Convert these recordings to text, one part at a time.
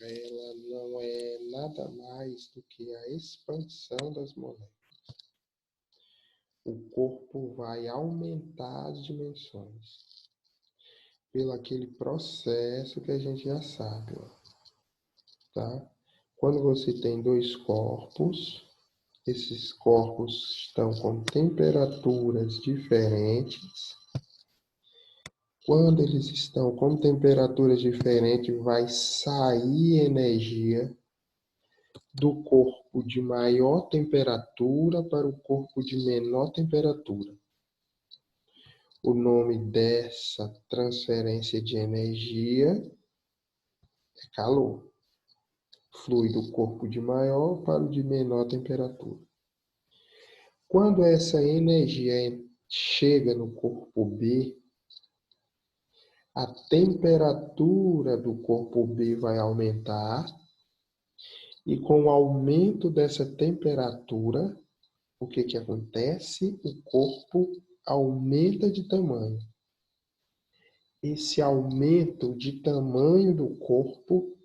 ela não é nada mais do que a expansão das moléculas. O corpo vai aumentar as dimensões pelo aquele processo que a gente já sabe, ó, tá? Quando você tem dois corpos, esses corpos estão com temperaturas diferentes. Quando eles estão com temperaturas diferentes, vai sair energia do corpo de maior temperatura para o corpo de menor temperatura. O nome dessa transferência de energia é calor. Flui do corpo de maior para o de menor temperatura. Quando essa energia chega no corpo B, a temperatura do corpo B vai aumentar. E com o aumento dessa temperatura, o que acontece? O corpo aumenta de tamanho. Esse aumento de tamanho do corpo,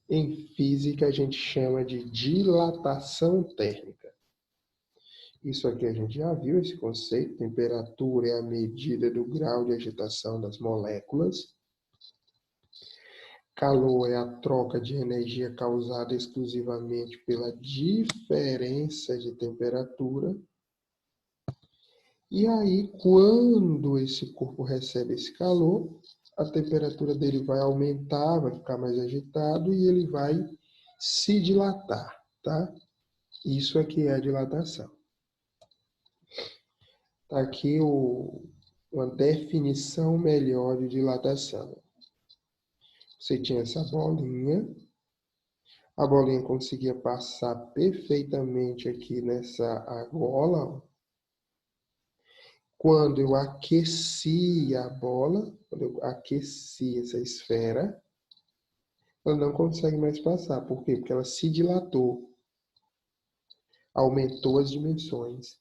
em física, a gente chama de dilatação térmica. Isso aqui a gente já viu, esse conceito. Temperatura é a medida do grau de agitação das moléculas. Calor é a troca de energia causada exclusivamente pela diferença de temperatura. E aí, quando esse corpo recebe esse calor, a temperatura dele vai aumentar, vai ficar mais agitado e ele vai se dilatar, tá? Isso aqui é a dilatação. Tá aqui uma definição melhor de dilatação. Você tinha essa bolinha. A bolinha conseguia passar perfeitamente aqui nessa argola. Quando eu aquecia a bola, quando eu aquecia essa esfera, ela não consegue mais passar. Por quê? Porque ela se dilatou. Aumentou as dimensões.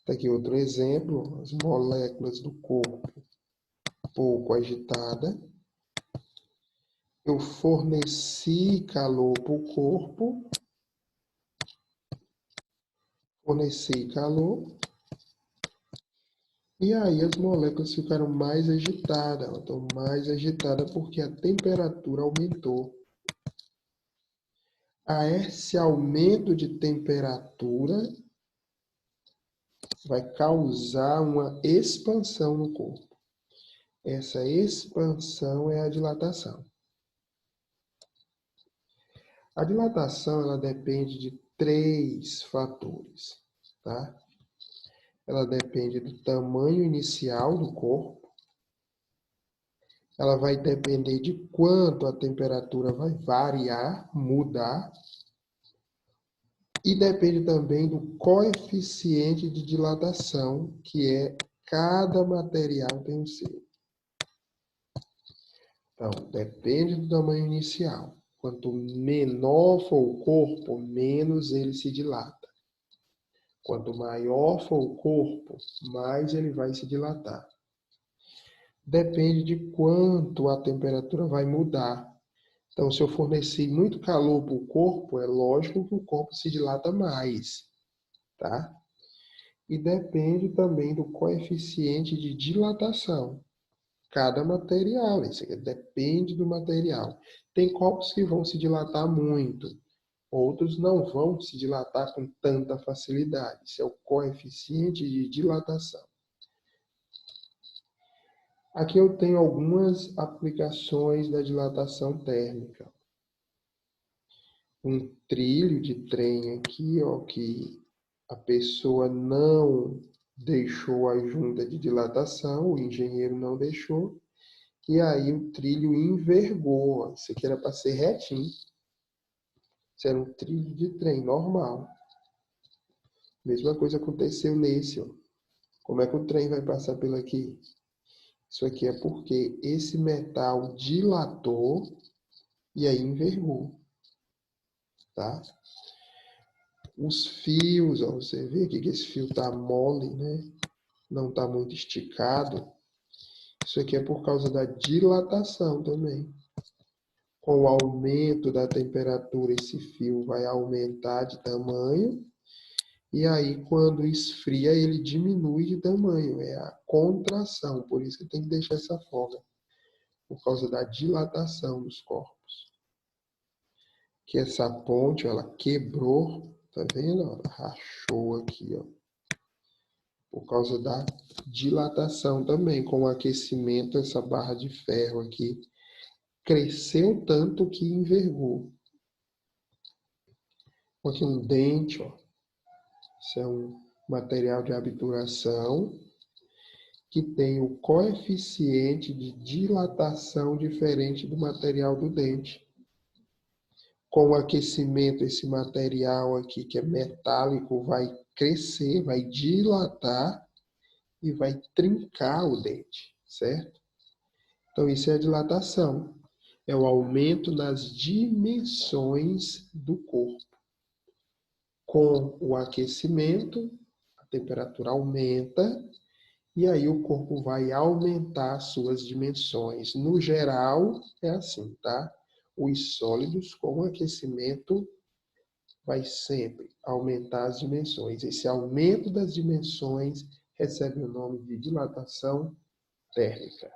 Tá aqui outro exemplo. As moléculas do corpo pouco agitada. Eu forneci calor para o corpo. Forneci calor. E aí as moléculas ficaram mais agitadas. Elas estão mais agitadas porque a temperatura aumentou. A esse aumento de temperatura vai causar uma expansão no corpo. Essa expansão é a dilatação. A dilatação ela depende de 3 fatores, tá? Ela depende do tamanho inicial do corpo. Ela vai depender de quanto a temperatura vai variar, mudar. E depende também do coeficiente de dilatação, que é cada material tem o seu. Então, depende do tamanho inicial. Quanto menor for o corpo, menos ele se dilata. Quanto maior for o corpo, mais ele vai se dilatar. Depende de quanto a temperatura vai mudar. Então, se eu fornecer muito calor para o corpo, é lógico que o corpo se dilata mais, tá? E depende também do coeficiente de dilatação. Cada material, isso aqui depende do material. Tem corpos que vão se dilatar muito, outros não vão se dilatar com tanta facilidade. Isso é o coeficiente de dilatação. Aqui eu tenho algumas aplicações da dilatação térmica. Um trilho de trem aqui, ó, que a pessoa não deixou a junta de dilatação, o engenheiro não deixou, e aí o trilho envergou. Isso aqui era para ser retinho. Isso era um trilho de trem normal. Mesma coisa aconteceu nesse, ó. Como é que o trem vai passar pelo aqui? Isso aqui é porque esse metal dilatou e aí envergou, tá? Os fios, ó, você vê aqui que esse fio tá mole, né? Não tá muito esticado. Isso aqui é por causa da dilatação também. Com o aumento da temperatura, esse fio vai aumentar de tamanho. E aí, quando esfria, ele diminui de tamanho. É a contração. Por isso que tem que deixar essa folga. Por causa da dilatação dos corpos. Que essa ponte, ela quebrou. Tá vendo? Ela rachou aqui, ó. Por causa da dilatação também. Com o aquecimento, essa barra de ferro aqui cresceu tanto que envergou. Aqui um dente, ó. Isso é um material de obturação que tem o coeficiente de dilatação diferente do material do dente. Com o aquecimento, esse material aqui, que é metálico, vai crescer, vai dilatar e vai trincar o dente, certo? Então, isso é a dilatação. É o aumento nas dimensões do corpo. Com o aquecimento, a temperatura aumenta e aí o corpo vai aumentar as suas dimensões. No geral, é assim, tá? Os sólidos com aquecimento vai sempre aumentar as dimensões. Esse aumento das dimensões recebe o nome de dilatação térmica.